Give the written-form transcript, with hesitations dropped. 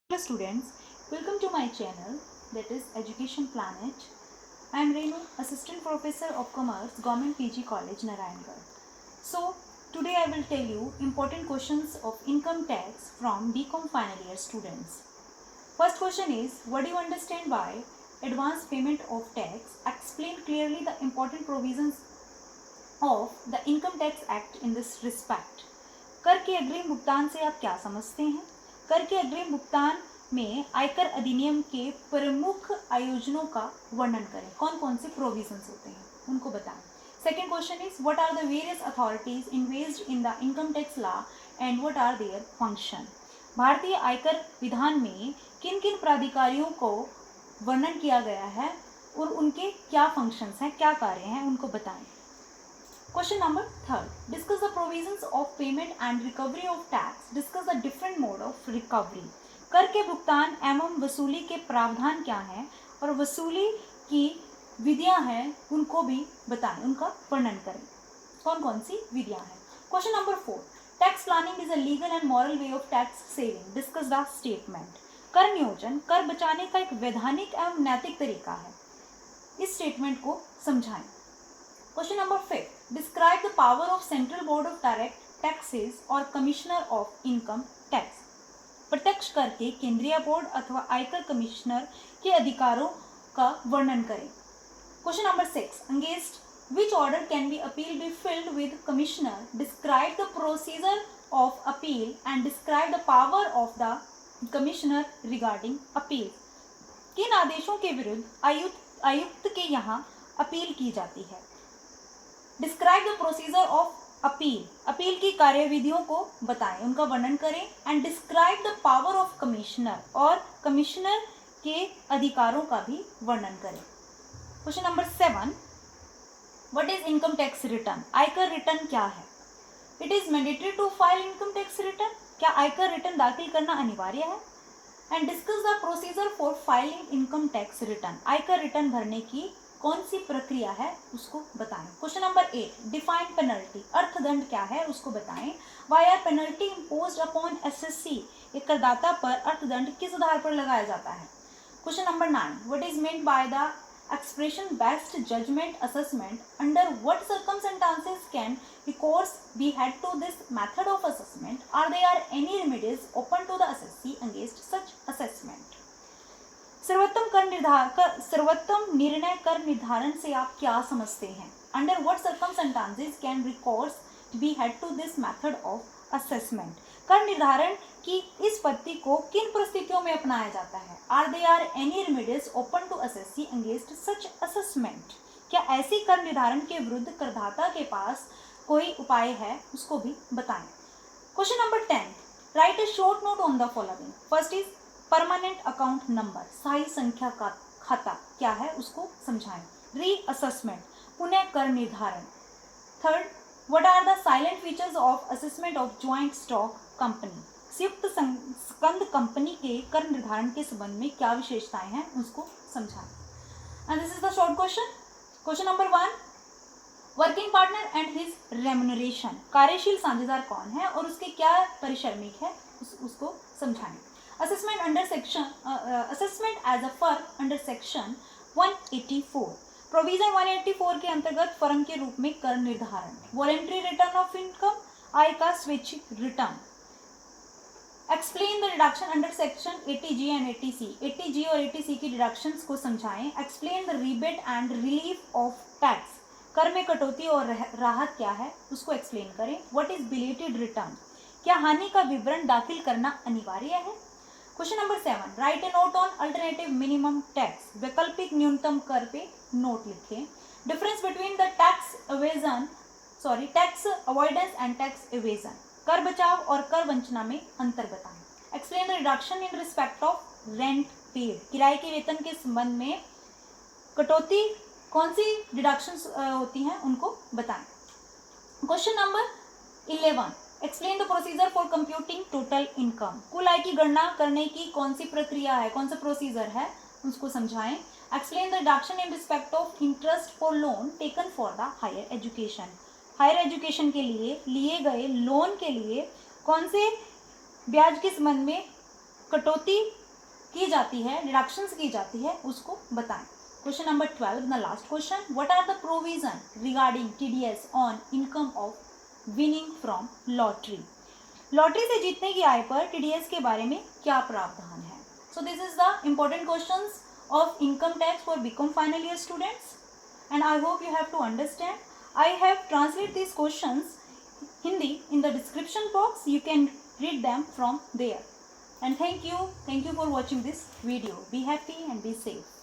Hello students, welcome to my channel that is Education Planet. I am Renu, Assistant Professor of Commerce, Government PG College, Narayangarh. So today I will tell you important questions of income tax from BCom final year students. First question is, what do you understand by advance payment of tax? Explain clearly the important provisions of the Income Tax Act in this respect. कर के अग्रिम भुगतान से आप क्या समझते हैं? कर के अग्रिम भुगतान में आयकर अधिनियम के प्रमुख आयोजनों का वर्णन करें. कौन कौन से प्रोविजंस होते हैं उनको बताएं. Second question is, what are the various authorities invested in the income tax law and what are their function. भारतीय आयकर विधान में किन किन प्राधिकारियों को वर्णन किया गया है और उनके क्या फंक्शंस हैं, क्या कार्य हैं, उनको बताएं. Question number third. Discuss the provisions of payment and recovery of tax. Discuss the different mode of recovery. कर के भुगतान एवं वसूली के प्रावधान क्या हैं और वसूली की विधियां हैं उनको भी बताएं, उनका वर्णन करें. कौन कौन सी विधियां हैं. Question number 4. Tax planning is a legal and moral way of tax saving. Discuss the statement. कर नियोजन कर बचाने का एक वैधानिक एवं नैतिक तरीका है. इस स्टेटमेंट को समझाएं. Question number 5. Describe the power of Central Board of Direct Taxes or Commissioner of Income Tax. प्रत्यक्ष कर के केंद्रीय बोर्ड अथवा आयकर कमिश्नर के अधिकारों का वर्णन करें. Question number 6. Against which order can be appeal be filed with commissioner? Describe the procedure of appeal and describe the power of the commissioner regarding appeal. किन आदेशों के विरुद्ध आयुक्त के यहाँ अपील की जाती है. Describe the procedure of appeal. Appeal की कार्यविधियों को बताएं, उनका वर्णन करें. And describe the power of commissioner और कमिश्नर के अधिकारों का भी वर्णन करें. Question number 7. What is income tax return. आयकर रिटर्न क्या है. It is mandatory to file income tax return. क्या आयकर रिटर्न दाखिल करना अनिवार्य है. And discuss the procedure for filing income tax return. आयकर रिटर्न भरने की कौन सी प्रक्रिया है उसको बताएं. Question number 8. Define penalty. अर्थदंड क्या है उसको बताएं. Why are penalty imposed upon assessee. एक करदाता पर अर्थदंड किस आधार पर लगाया जाता है. Question number 9. What is meant by the expression best judgement assessment. Under what circumstances can recourse be had to this method of assessment. Are there any remedies open to the assessee against such assessment. सर्वोत्तम निर्णय कर निर्धारण से आप क्या समझते हैं. Under what circumstances can recourse be had to this method of assessment. कर निर्धारण की इस पद्धति को किन परिस्थितियों में अपनाया जाता है. Are there any remedies open to assessee against such assessment. क्या ऐसी कर निर्धारण के विरुद्ध करदाता के पास कोई उपाय है उसको भी बताएं. Question number 10. Right A short note on the following. First is permanent account number. स्थायी संख्या का खाता क्या है उसको समझाएं. रीअसेसमेंट पुनः कर निर्धारण. Third, what are the salient features of assessment of joint stock company. संयुक्त स्कंद कंपनी के कर निर्धारण के संबंध में क्या विशेषताएं हैं उसको समझाएं. And this is the short question. Question number 1. Working partner and his remuneration. कार्यशील साझेदार कौन है और उसके क्या परिश्रमिक है उसको समझाएं. Assessment under section assessment as a firm under section 184. Provision 184 के अंतर्गत फर्म के रूप में कर निर्धारण. Voluntary return of income. आय का स्वैच्छिक रिटर्न. Explain the deduction under section 80G and 80C. 80G और 80C की डिडक्शंस को समझाएं. Explain the rebate and relief of tax. कर में कटौती और राहत क्या है उसको एक्सप्लेन करें. What is belated return. क्या हानि का विवरण दाखिल करना अनिवार्य है. Question number 7. Right A note on alternative minimum tax. वैकल्पिक न्यूनतम कर पे नोट लिखें. Difference between the tax avoidance and tax evasion. कर बचाव और कर वंचना में अंतर बताएं. Explain the reduction in respect of rent paid. किराए के वेतन के संबंध में कटौती कौन सी डिडक्शंस होती हैं उनको बताएं. Question number 11. Explain the procedure for computing total income. कुल आय की गणना करने की कौन सी प्रक्रिया है, कौन सा प्रोसीजर है उसको समझाएं. Explain the reduction in respect of interest for loan taken for the higher education. Higher education के लिए लिए गए लोन के लिए कौन से ब्याज के संबंध में कटौती की जाती है, डिडक्शंस की जाती है, उसको बताएं। Question number 12, the last question, what are the provision regarding TDS on income of winning from lottery. Lottery से जीतने की आय पर टीडीएस के बारे में क्या प्रावधान है। So this is the important questions of income tax for BCom final year students, and I hope you have to understand. I have translated these questions Hindi in the description box. You can read them from there. And thank you for watching this video. Be happy and be safe.